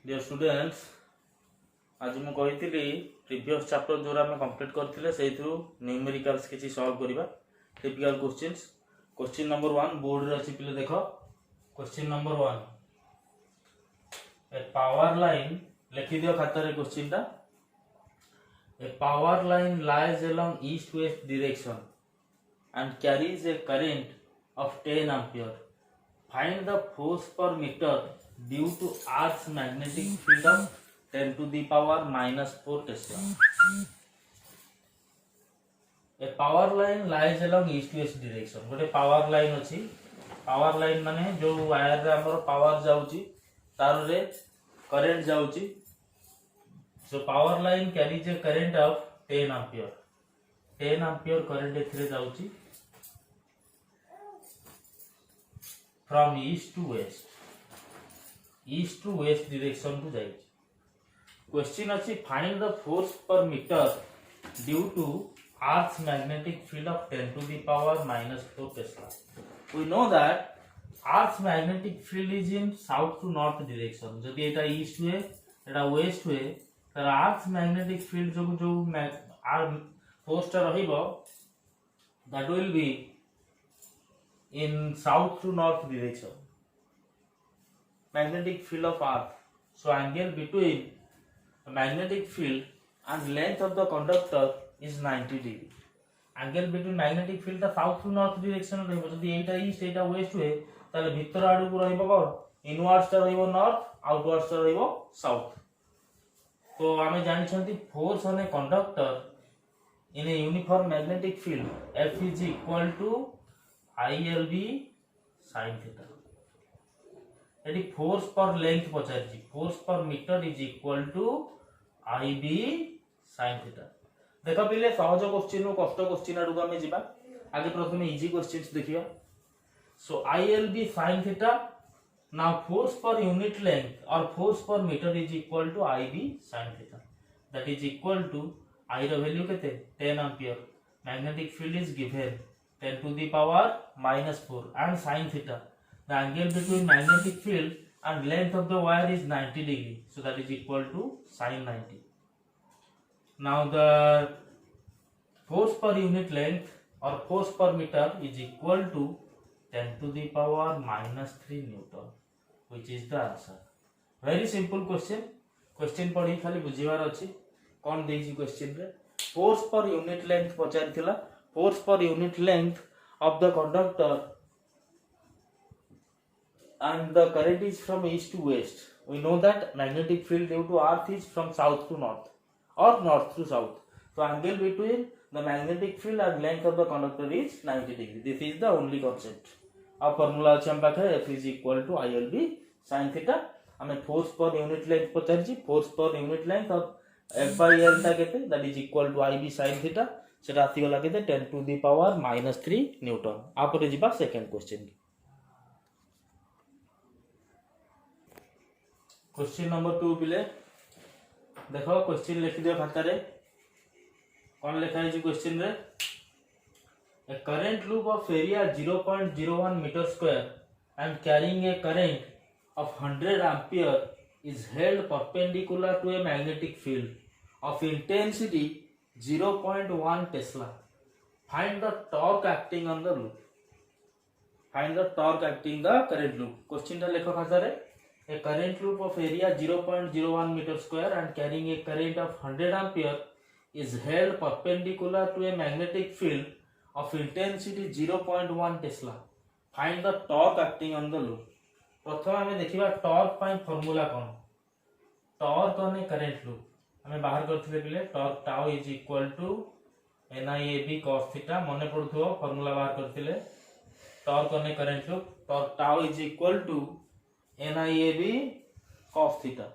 Dear students आज मु कही प्रीवियस चैप्टर जो आम कंप्लीट करते से न्यूमेरिकल्स किसी सॉल्व करवा typical questions. Question number 1 board रे अच्छी पिले देख। Question number 1 a power line लिखि दियो खाता रे क्वेश्चन टा। A power line lies along east west direction and carries a current of 10 ampere. Find the force per meter due to Earth's magnetic field of 10 to the power minus 4 Tesla. A power line lies along east west direction. गोटे power line अछि। power line माने जो wire रे हमर power जाउची तार रे current जाउची। So power line carries a current of 10 ampere. 10 ampere current एथिरे जाउची from east to west direction to जाइए। क्वेश्चन अच्छी find the force per metre due to Earth's magnetic field of 10 to the power minus 4 Tesla. We know that Earth's magnetic field is in south to north direction. जदि एटा east हुए एटा waste हुए तर Earth's magnetic field जो force टा रहिबो that will be in south to north direction. Magnetic field of Earth. So angle between the magnetic field and length of the conductor is 90 degree. Angle between magnetic field the south to north direction रहिबो। जदि एटा east एटा waste हुए ताले भितर आडू को रहिबो कोन inwards टा रहिबो नॉर्थ आउटवर्ड्स टा रहिबो साउथ। तो आमे जानि छथि force on a conductor in a uniform magnetic field F is equal to ILB sin theta. यदि फोर्स पर लेंथ पचारछि force per metre is equal to IB sin theta। देखो पिले सहज क्वेश्चन रो कष्ट क्वेश्चन आडू हमें जिबा। आगे प्रथमे इजी क्वेश्चंस देखिया। सो ILB sin theta now force per unit length or force per meter is equal to IB sin theta, that is equal to I रो वैल्यू केते 10 ampere. Magnetic field is given 10 to the power minus 4 and sin theta. The angle between magnetic field and length of the wire is 90 degree, so that is equal to sin 90. Now the force per unit length or force per meter is equal to 10 to the power minus 3 Newton, which is the answer. Very simple question. Question पढ़ी खाली बुझिबार अछि। कौन देजी question रे force per unit length पचारिथिला। Force per unit length of the conductor and the current is from east to west. We know that magnetic field due to earth is from south to north or north to south. So angle between the magnetic field and length of the conductor is 90 degree. This is the only concept. अब formula अछि हम पाखे F is equal to ILB sin theta. हमें force per unit length पचारछि। Force per unit length और F by L टा केते that is equal to IB sin theta सेटा आसी गला केते 10 to the power minus 3 newton. आपरे जिबा सेकंड क्वेश्चन। क्वेश्चन नंबर 2 पिले देखो क्वेश्चन लिखि दियो खाता रे। कोन लिखा है जी क्वेश्चन रे a current loop of area 0.01 meter square and carrying a current of 100 ampere is held perpendicular to a magnetic field of intensity 0.1 Tesla. Find the torque acting on the loop. Find the torque acting the current loop. Question टा लेखो खाता रे a current loop of area 0.01 meter square and carrying a current of 100 ampere is held perpendicular to a magnetic field of intensity 0.1 Tesla. Find the torque acting on the loop. प्रथम हमें देखिबा torque पाई formula कोन। Torque on a current loop हमें बाहर करथिले पिले torque tau is equal to NIAB cos theta. मने पड़थो फार्मूला बाहर करथिले torque on a current loop torque tau is equal to NIAB cos theta.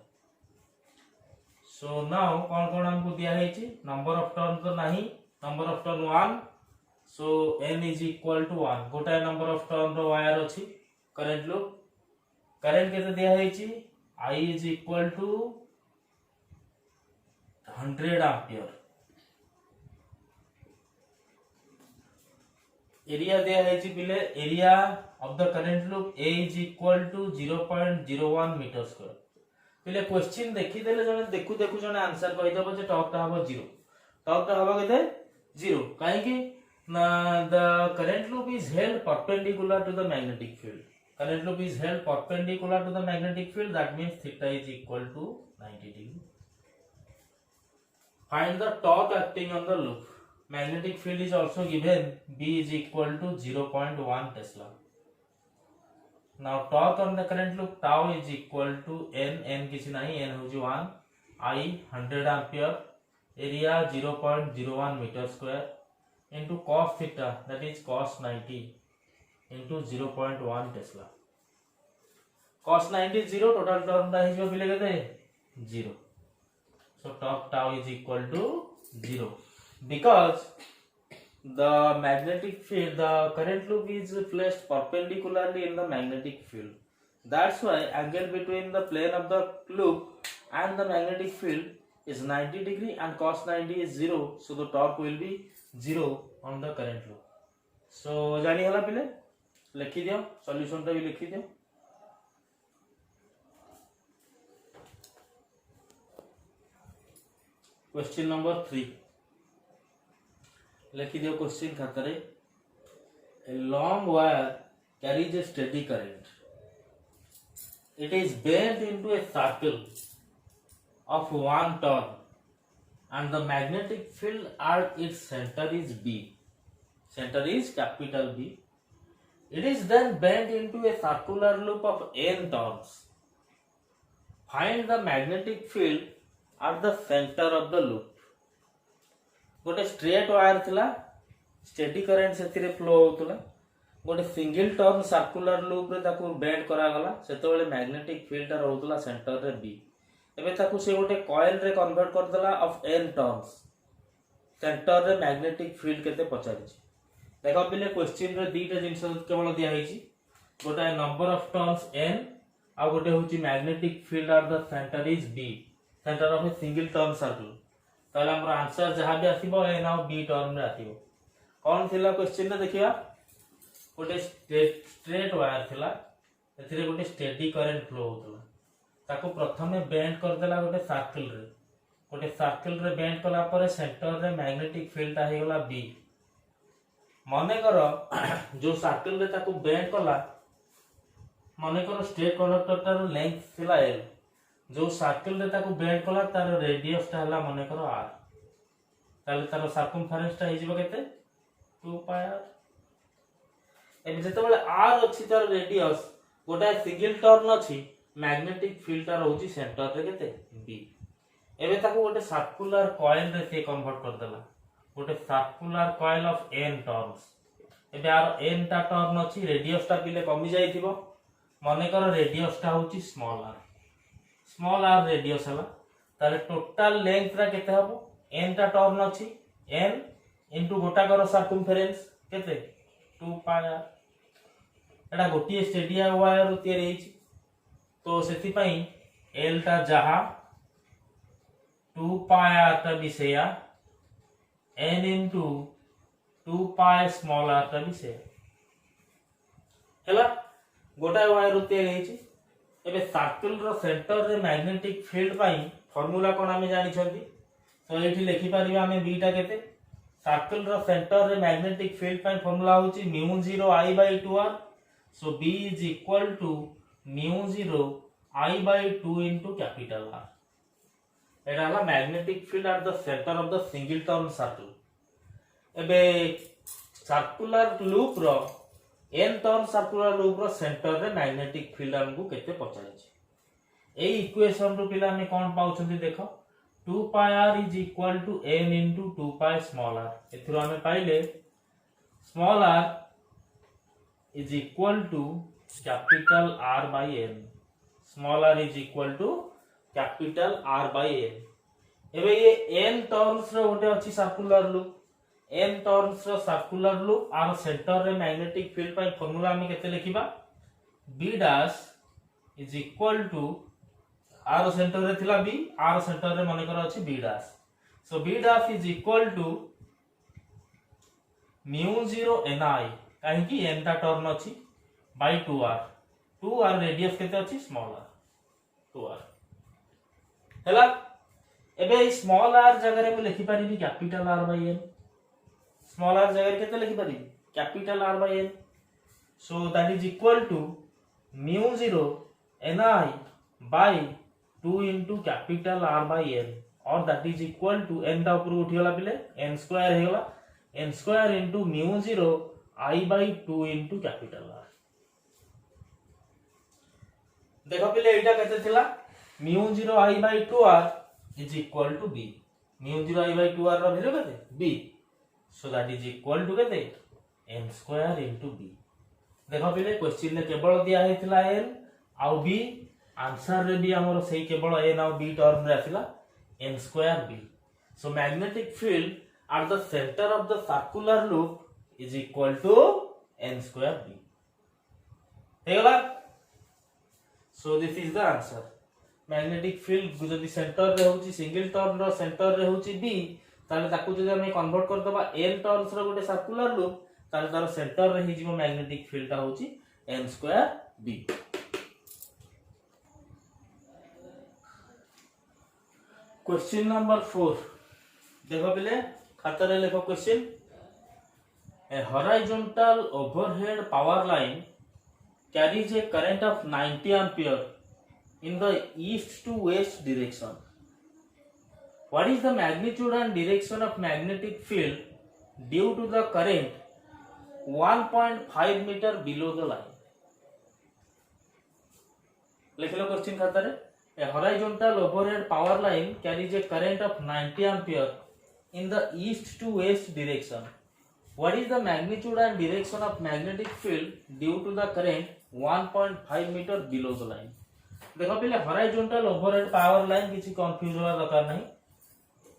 So now कोन कोन हमको दिया हेछि नंबर ऑफ टर्न तो नाही number of turn 1 so n is equal to 1 गोटा number of turn row wire अछि current loop. Current केते दिया हेछि I is equal to 100 ampere। Area दिया हेछि पिले area of the current loop A is equal to 0.01 meter square। पिले question देखि देले जने देखु देखु जने आंसर कहि दबो जे टॉर्क टा हबो 0 टॉर्क टा हबो केते 0 काहे कि the current loop is held perpendicular to the magnetic field. Current loop is held perpendicular to the magnetic field, that means theta is equal to 90 degree. Find the torque acting on the loop. Magnetic field is also given, B is equal to 0.1 Tesla. Now torque on the current loop, tau is equal to n किसी नहीं, n होजी 1, I 100 ampere, area 0.01 meter square into cos theta, that is cos 90 into 0.1 Tesla. Cos 90 is 0, total term दा हिजो बिले केते 0. So torque tau is equal to 0 because the magnetic field, the current loop is placed perpendicularly in the magnetic field. That's why angle between the plane of the loop and the magnetic field is 90 degree and cos 90 is 0. So the torque will be 0 on the current loop. So जानी हला पिले लिखी दियो, solution टा भी लिखी दियो. Question number 3 लिखी दियो क्वेश्चन खातर. A long wire carries a steady current. It is bent into a circle of 1 turn and the magnetic field at its center is B. Center is capital B. It is then bent into a circular loop of n turns. Find the magnetic field at the center of the loop. गोटे straight wire थिला, steady current सेथिरे flow होतला. गोटे single turn circular loop रे ताकू bend करा गला, सेतोले magnetic field ता रहउतला centre रे बी. एबे ताकू से गोटे कॉइल रे कन्वर्ट कर देला ऑफ n टर्न्स. सेंटर रे मैग्नेटिक फील्ड केते पचारि छी. देखो पिले क्वेश्चन रे दीटा जिंस केवल दिया हेची. गोटे नंबर ऑफ टर्न्स n आ गोटे होची magnetic field at the centre is b. Centre of a single turn circle. ताले हमर आंसर जहां भी आसीबो ए नाउ b टर्म रे आसीबो. कोन थिला क्वेश्चन रे देखिया. गोटे स्ट्रेट वायर थिला, एथिरे गोटे स्टेडी करंट फ्लो होतला. ताको प्रथमे बेंड कर देला गोटे सर्कल रे. गोटे सर्कल रे बेंड कला परे सेंटर रे मैग्नेटिक फील्ड ता हेगला b. माने करो जो सर्कल रे ताको बेंड कला, माने करो स्ट्रेट कंडक्टर तार लेंथ थिला l. जो सर्कल रे ताको बेंड कला तार रेडियस ता हला माने करो r. ताले तार सर्कमफरेंस ता हिजबो केते 2 pi r. एबे जेतेबेले r अछि तार रेडियस, गोटा सिंगल टर्न अछि, मैग्नेटिक फील्ड ता रहउची सेंटर रे केते b. एबे ताको गोटे सर्कुलर कॉइल रे से कन्वर्ट कर देला. गोटे circular coil of n turns. एबे आर n ता टर्न अछि, रेडियस ता पिले कमी जाइथिबो. माने कर रेडियस ता होची small r. Small r radius हला, ताले टोटल लेंथ रा केते हबो, n ता टर्न अछि, n इनटू गोटा कर सर्कमफरेंस केते 2 pi r. एटा गोटी स्टेडी वायर रो तयार हेछि. तो सेति पई l ता जहा 2 pi r ता बिसेया n into 2 pi small r ता बिसेया हला. गोटा वायर रो तयार हेछि. एबे सर्कल रो सेंटर रे मैग्नेटिक फील्ड पई फार्मूला कोन हमें जानि छथि. तो एठी लिखि परिबा हमें b टा केते. सर्कल रो सेंटर रे मैग्नेटिक फील्ड पई फार्मूला होची mu 0 I by 2r. So b is equal to mu 0 I by 2 into capital R. एटा हला magnetic field at the centre of the single turn circle. एबे circular loop रो n turn circular loop रो centre रे magnetic field हमकु केते पचारि छी. ए equation रो पिला में कोन पाउछथि देखो. 2 pi r is equal to n into 2 pi small r. एथरो हमें पाइले small r is equal to capital R by n. Small r is equal to capital R by n. एबे ये n turns रो गोटे अछि सर्कुलर लूप. n टर्न्स रो circular loop आर centre रे मैग्नेटिक फील्ड पई फार्मूला हम केते लिखिबा. b dash is equal to r centre रे थिला b, r सेंटर रे माने कर अछि b dash. So b dash is equal to mu 0 ni, काहे कि n ता टर्न अछि by 2r. 2r रेडियस केते अछि स्मॉल r 2r. हैला एबे स्मॉल r जगह रे लिखि पारिबी capital R by n small r जगह केते लिखि पारिबी capital R by n so that is equal to mu 0 ni by 2 into capital R by n or that is equal to n ता ऊपर उठी गला पिले n स्क्वायर हे गला n square into mu 0 I by 2 into capital R देखो पिले एटा केते थिला mu 0 I by 2r is equal to b mu 0 I by 2r रो वैल्यू केते b so that is equal to केते n square into b देखो पिले question ने केवल दिया हेतिला n आउ b आंसर रे भी हमर सही केवल n आउ b टर्म रे आथिला n square b so magnetic field at the center of the circular loop is equal to n square b हे गला so this is the answer magnetic field जदि centre रे होची सिंगल टर्न रो centre रे होची b ताले ताकू जदि हम कन्वर्ट कर दबा n टर्न्स रो गोटे सर्कुलर लूप ताले तार सेंटर रे ही जीवो मैग्नेटिक फील्ड ता होची n square b question number 4 देखो पिले खाता रे लिखो question a horizontal overhead power line carries a current of 90 ampere in the east to west direction. What is the magnitude and direction of magnetic field due to the current 1.5 meter below the line? लिख लो question खाता रे a horizontal overhead power line carries a current of 90 ampere in the east to west direction. What is the magnitude and direction of magnetic field due to the current 1.5 meter below the line? देखो पहले horizontal overhead power line किसी confuse होवा दरकार नहीं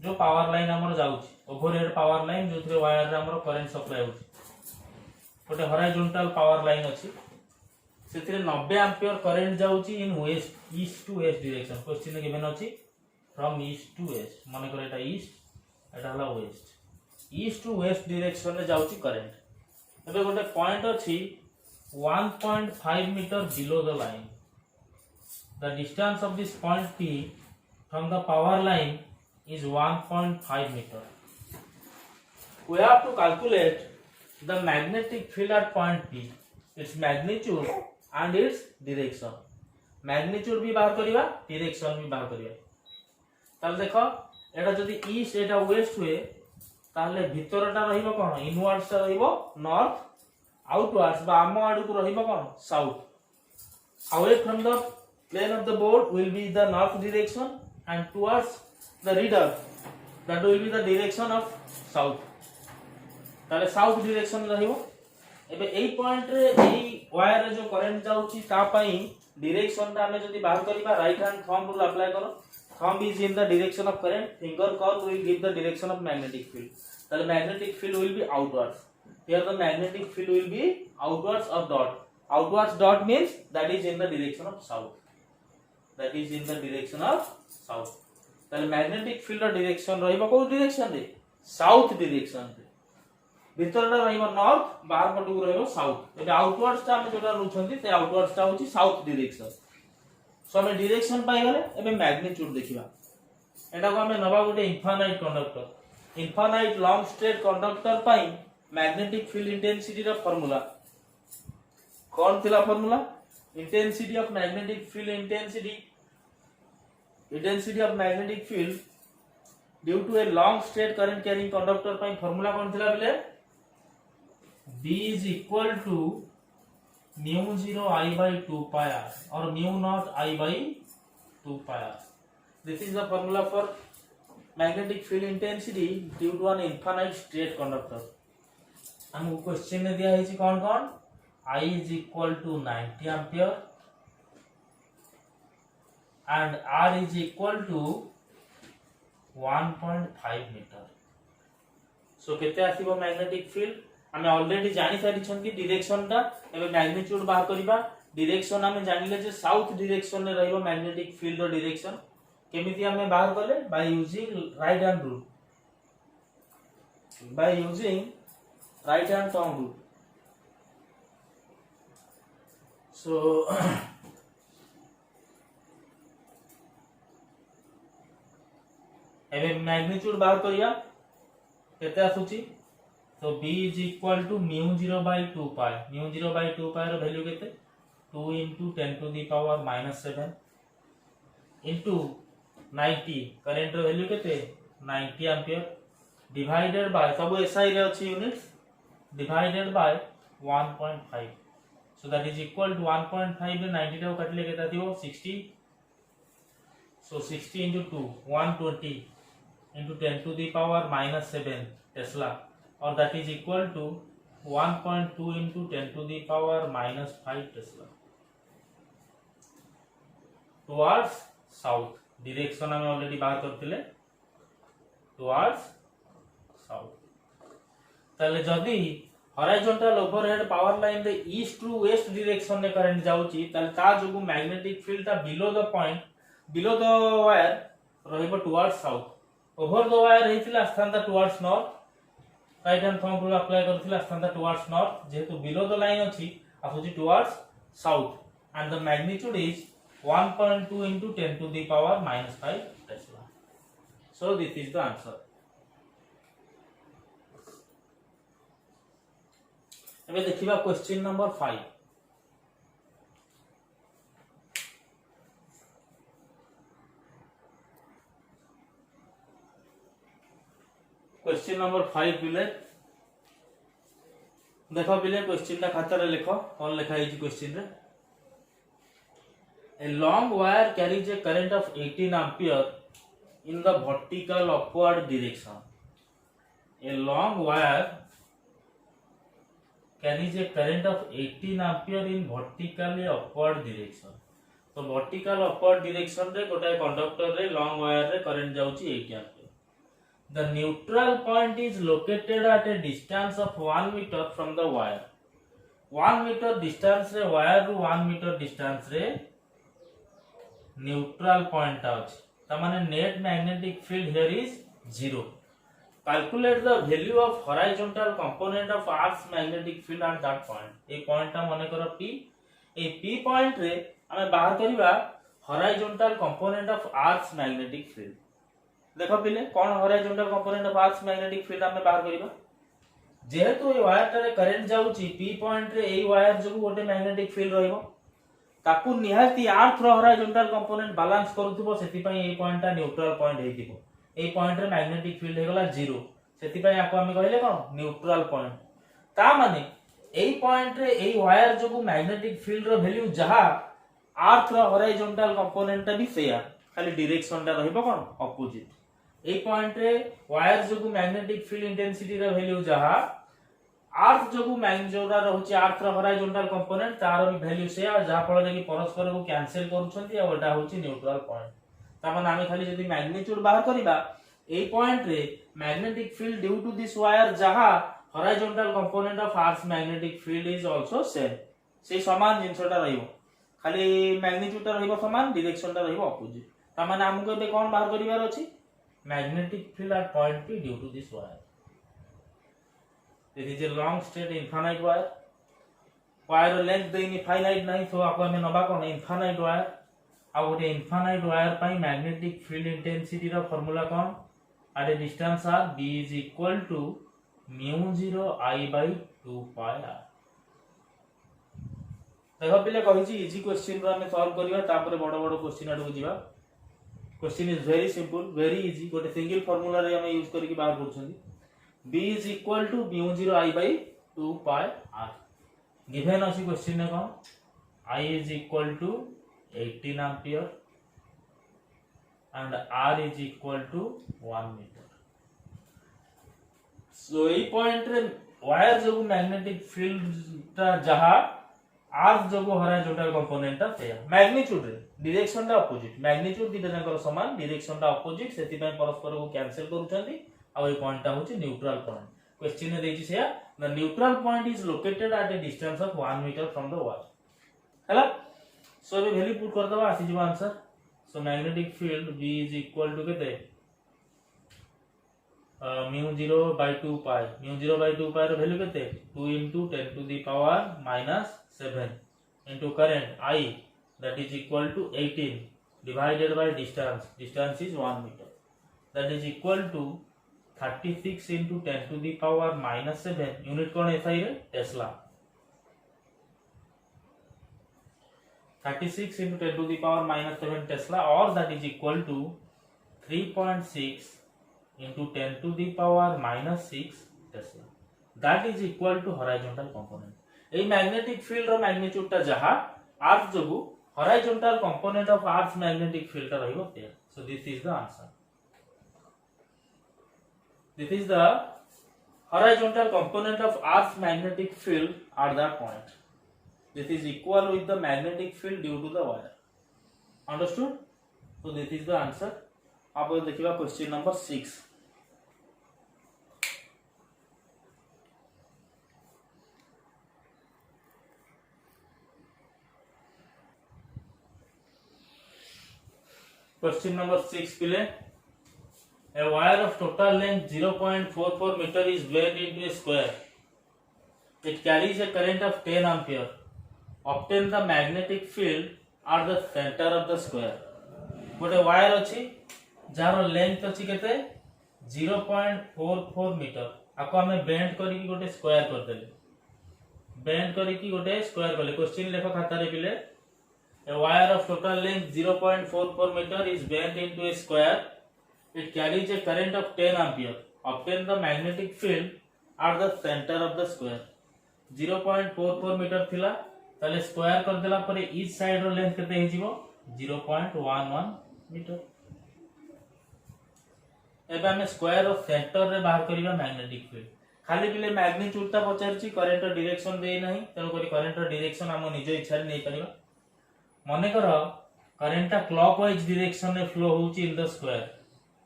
जो power line हमर जाउची overhead power line जोथरे wire रे हमर करंट सप्लाई होची गोटे हॉरिजॉन्टल पावर लाइन अछि सेथिरे 90 एंपियर करंट जाउची in west east to west direction question given अछि फ्रॉम ईस्ट टू वेस्ट माने करे एटा ईस्ट एटा हला west east to west direction रे जाउची करंट एबे गोटे पॉइंट अछि 1.5 metre below the line the distance of this point P from the power line is 1.5 meter. We have to calculate the magnetic field at point P, its magnitude and its direction. Magnitude भी बाहर करिवा, direction भी बाहर करिवा. ताले देखो, एटा जदि east एटा west हुए, ताले भितरटा रहिबो कोन? Inwards टा रहिबो north, outwards बा आम आडू को रहिबो कोन? South. Away from the plane of the board will be the north direction and towards the reader that will be the direction of south ताले south direction रहिबो एबे एई पॉइंट रे एई वायर रे जो करंट जाउची ता पई डायरेक्शन ता हमें जदी बाहर करिबा right hand thumb rule apply करो thumb is in the direction of current finger curve will give the direction of magnetic field ताले magnetic field will be outwards here the magnetic field will be outwards dot means that is in the direction of south that is in the direction of south ताले magnetic field direction रहिबो को direction रे south direction रे भीतरटा रहिबो north बाहर पटु रहिबो south एबे outwards ता हम जोटा रुछंती ते outwards ता होची south direction सो हम direction पाइ गले एबे magnitude देखिबा एटा को हमें नबा गोटे infinite conductor infinite long straight conductor पाइ magnetic field intensity रा फार्मूला कोन थिला formula intensity of magnetic field intensity of magnetic field due to a long straight current carrying conductor ପାଇଁ formula कोन थिला बिले B is equal to mu 0 I by 2 pi r or mu naught I by 2 pi r this is the formula for magnetic field intensity due to an infinite straight conductor हमको question में दिया है कौन I is equal to 90 ampere and R is equal to 1.5 meter. So केते आसीबो magnetic field हमें already जानि सारी छन कि डायरेक्शन ता एबे मैग्नीट्यूड बाहर करिबा डायरेक्शन हमें जानिले जे साउथ डायरेक्शन रे रहइबो मैग्नेटिक फील्ड रो डायरेक्शन केमिति हमें बाहर करले by using right hand rule by using right hand thumb rule. So एबे मैग्नीट्यूड बाहर करिया केते आसुची तो b is equal to mu 0 by 2 pi mu 0 by 2 pi रो वैल्यू केते 2 into 10 to the power -7 into 90 current row value केते 90 ampere divided by सब एसआई रे अछि units divided by 1.5 so that is equal to 1.5 रे 90 टा काटले केता थिबो 60 so 60 into 2 120 into 10 to the power -7 Tesla or that is equal to 1.2 into 10 to the power -5 Tesla towards south direction हमें already बात करथिले towards south ताले जदी horizontal overhead power line रे ईस्ट टू वेस्ट डायरेक्शन ने current जाउची ताले ता जोगु मैग्नेटिक फील्ड ता below the point below the wire रहिबो towards south over the wire हेतिला स्थानता towards north right hand thumb rule apply करथिला स्थानता टुवर्ड्स नॉर्थ जेतु बिलो द लाइन अछि आसुची towards south and the magnitude is 1.2 into 10 to the power -5 Tesla so this is the answer अब देखिबा question number 5 question number 5 पिले देखो पिले क्वेश्चन ता खाता रे लिखो कोन लिखा है क्वेश्चन रे A long wire carries a current of 18 ampere in the vertical upward direction. A long wire carries a current of 18 ampere in vertically upward direction. So vertical upward direction रे गोटा conductor रे long wire रे current जाउची 8 ampere. The neutral point is located at a distance of 1 meter from the wire. 1 meter distance रे wire ru 1 meter distance रे neutral point अछि त माने net magnetic field here is 0 calculate the value of horizontal component of earth magnetic field at that point A point ता माने करो p ए p point रे हमें बाहर करिबा horizontal component of earth magnetic field देखो पिले कोन horizontal component of earth magnetic field हमें बाहर करिबा जेहेतु ए वायर रे करंट जाउची p पॉइंट रे ए वायर जो गोटे मैग्नेटिक फील्ड रहइबो ताकू निहाती अर्थ रो हॉरिजॉन्टल कंपोनेंट बैलेंस करूथबो सेति पई ए पॉइंटटा न्यूट्रल पॉइंट हेतिबो ए पॉइंट रे मैग्नेटिक फील्ड हेगला 0 सेति पई आको हम कहले कोन न्यूट्रल पॉइंट ता माने ए पॉइंट रे ए वायर जो मैग्नेटिक फील्ड रो वैल्यू जहा अर्थ रो हॉरिजॉन्टल कंपोनेंट भी सेया खाली डायरेक्शन ता रहइबो कोन अपोजिट ए पॉइंट रे वायर जो मैग्नेटिक फील्ड इंटेंसिटी रो वैल्यू जहा अर्थ जो मैग्नेट जोरा रहउची अर्थ रो हॉरिजॉन्टल कंपोनेंट तार भी वैल्यू से आ जहा फल कि परस्पर को कैंसिल करूछंती आ ओटा होची न्यूट्रल पॉइंट ता माने आमे खाली जदी मैग्नीट्यूड बाहर करिबा ए पॉइंट रे magnetic field due to this wire जहा horizontal component of earth magnetic field is also same से समान जिंसटा रहिबो खाली मैग्नीट्यूड रहिबो समान डायरेक्शन रहिबो अपोजिट ता माने हमको एबे कोन बाहर करिवार अछि magnetic field at point p due to this wire This is a long straight infinite wire. Wire length the infinite नहीं तो आपको हमें नबा कौन infinite wire. अब वो infinite wire पाई magnetic field intensity रा formula कौन? At a distance r b is equal to mu 0 I by 2 pi r. देखो पिले कहि छी इजी क्वेश्चन रो हमें सॉल्व करिवा तापर बड़ बड़ क्वेश्चन आडू जीवा. Question is very simple very easy गोटे सिंगल फार्मूला रे हम यूज करके बाहर करछनी b is equal to mu 0 I by 2 pi r given अछि क्वेश्चन ने कोन I is equal to 18 ampere and r is equal to 1 meter so A point रे wire जो magnetic field ता जहा r जो हॉरिजॉन्टल कंपोनेंट ता से magnitude रे डायरेक्शन ता अपोजिट मैग्नीट्यूड दिटा जंकर समान डायरेक्शन ता अपोजिट सेति पय परस्पर को कैंसिल करूछंती आ ए पॉइंट ता होची न्यूट्रल पॉइंट क्वेश्चन ने देछि से the neutral point is located at a distance of 1 metre from the wire हला सो ए वैल्यू पुट कर दबा आसी जो answer so magnetic field b is equal to केते mu 0 by 2 pi mu 0 by 2 pi row value केते 2 into 10 to the power -7 into current I that is equal to 18 divided by distance is 1 meter that is equal to 36 into 10 to the power minus 7 unit कौन SI रे Tesla 36 into 10 to the power minus 7 Tesla और that is equal to 3.6 into 10 to the power minus 6 Tesla that is equal to horizontal component এই magnetic field रो magnitude टा जहा अर्थ जोगु horizontal component of earth's magnetic field टा रहिबो there so this is the answer. This is the horizontal component of Earth's magnetic field at that point. This is equal with the magnetic field due to the wire. Understood? So this is the answer. अब देखिए question number 6. Question number 6 पिले. A wire of total length 0.44 meter is bent into a square. It carries a current of 10 ampere. Obtain the magnetic field at the center of the square. गोटे wire अच्छी jar length अच्छी केते 0.44 metre आको हमें bend करी गोटे square कर देले बेंड करी गोटे स्क्वायर करले क्वेश्चन लेखो खाता रे पिले A wire of total length 0.44 meter is bent into a square. It carries a current of 10 ampere. Obtain the magnetic field at the center of the square. 0.44 metre थिला ताले square कर देला परे each side रो length केते हे जीवो 0.11 metre. एबे हमें square of centre रे बाहर करिवा मैग्नेटिक फील्ड खाली पिले मैग्नीट्यूड ता पचारची करंट रो डायरेक्शन देई नाही तेनो करी करंट रो डायरेक्शन हम निज इच्छा रे नै परिबा माने करो करंट ता क्लॉकवाइज डायरेक्शन रे फ्लो होउची in the square.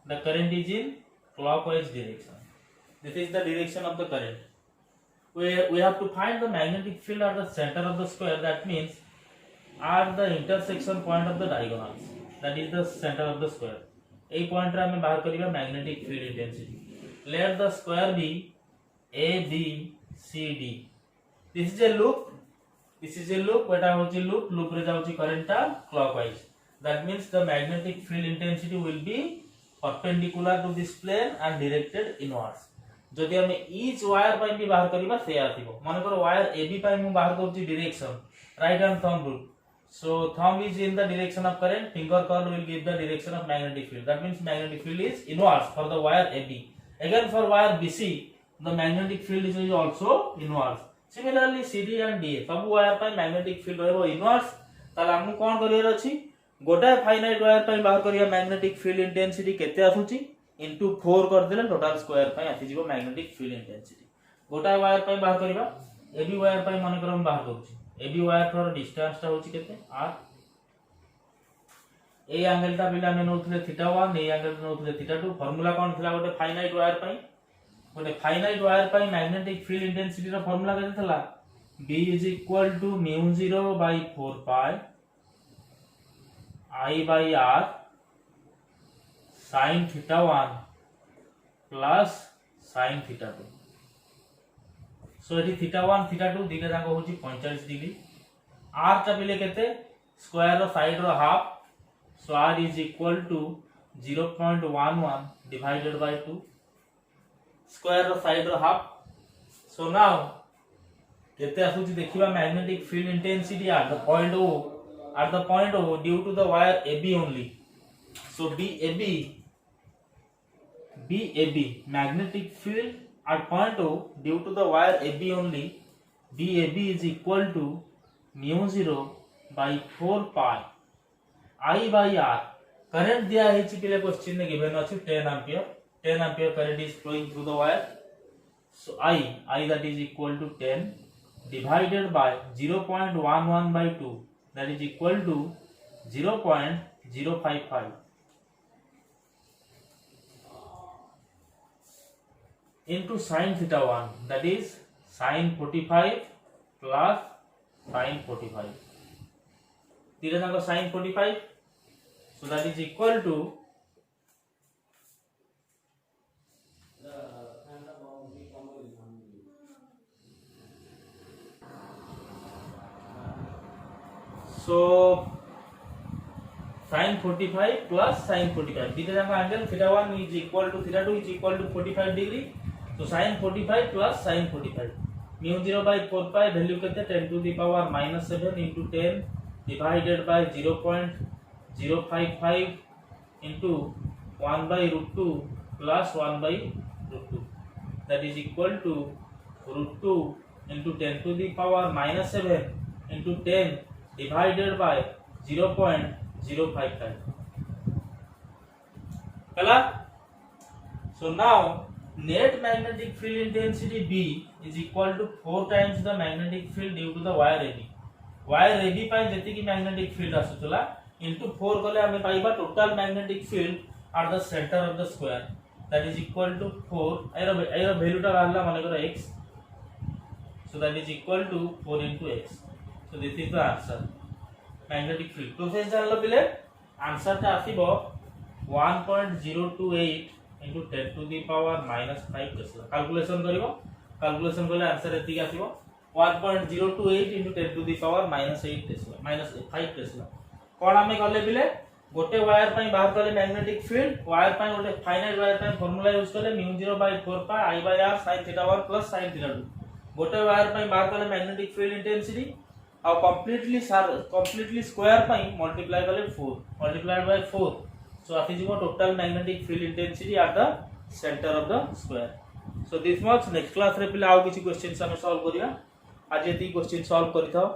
The current is in clockwise direction. This is the direction of the current. We have to find the magnetic field at the center of the square. That means at the intersection point of the diagonals. That is the center of the square. A point रे हमें बाहर करिबा magnetic field intensity. Let the square be A B C D. This is a loop. This is a loop. What is a loop? Loop रे जाउची current clockwise. That means the magnetic field intensity will be perpendicular to this plane and directed inwards. जदि हम each wire पाई भी बाहर करिबा से आथिबो माने करो wire AB पाई मु बाहर करछि direction right hand thumb rule. So thumb is in the direction of current, finger curl will give the direction of magnetic field. That means magnetic field is inwards for the wire AB. Again for wire BC the magnetic field is also inwards. Similarly CD and DA सब wire पाई magnetic field रहबो inwards. ताला हम कोन career अछि गोटा finite wire पई बाहर करिया magnetic field intensity केते आसुची इनटू 4 कर देले टोटल स्क्वायर पई आसी जीवो मैग्नेटिक फील्ड इंटेंसिटी गोटा वायर पई बाहर करिबा एबी वायर पई माने करम बाहर करूची एबी वायर पर डिस्टेंस ता होची केते r ए एंगल ता बिला में नोथले θ1 ए एंगल नोथले θ2 फार्मूला कोन थिला गोटे फाइनाइट वायर पई मैग्नेटिक फील्ड इंटेंसिटी रो फार्मूला केते थिला b = μ0/4 pi I by r sin θ1 plus sin θ2. So एठी θ1 θ2 दिटा जाको होची 45 डिग्री r टा बिले केते स्क्वायर ऑफ साइड रो half so r is equal to 0.11 divided by 2 square of side रो हाफ. So now केते आसुची देखिबा magnetic field intensity at the point O due to the wire AB only. So BAB magnetic field at point O due to the wire AB only. BAB is equal to μ0/4 pi I by r. Current दिया है छि पिले question में given अछि 10 ampere current is flowing through the wire. So I that is equal to 10 divided by 0.11/2 that is equal to 0.055 into sin θ1 that is sin 45 plus sin 45 तीन जाको sin 45 so that is equal to so sin 45 plus sin 45 theta jang angle theta 1 is equal to theta 2 is equal to 45 degree. So sin 45 plus sin 45 mu 0 by 4 pi value kete 10 to the power minus 7 into 10 divided by 0.055 into 1 by root 2 plus 1 by root 2, that is equal to root 2 into 10 to the power minus 7 into 10 divided by 0.055. Clear? So now net magnetic field intensity B is equal to 4 times the magnetic field due to the wire AB. Wire AB ପାଇଁ ଯେତିକି magnetic field ଆସୁଥିଲା into 4 କଲେ ଆମେ ପାଇବା total magnetic field at the center of the square, that is equal to 4 air value ଟା ବାହାରିଲା ମାନେ କର x, so that is equal to 4 into x. So this is the answer. Magnetic field process जानलो पिले answer टा आसीबो 1.028 into 10 to the power minus 5 tesla. Calculation करिवो, calculation करले आंसर एति आसीबो 1.028 into 10 to the power minus 8 tesla minus 5 tesla. कोन हमें करले पिले गोटे वायर पई बाहर करले मैग्नेटिक फील्ड, वायर पई गोटे फाइनाइट वायर पई फार्मूला यूज करले μ0/4 pi I by r sin theta 1 plus sin theta 2. गोटे वायर पई बाहर करले मैग्नेटिक फील्ड इंटेंसिटी और कंप्लीटली स्क्वायर पई मल्टीप्लाई करले 4 multiplied by 4. So that is what total magnetic field intensity at the center of the square. So this much. Next class रे पिले आउ किछि क्वेश्चन हम सॉल्व करिया. आज एति क्वेश्चन सॉल्व करिथाओ.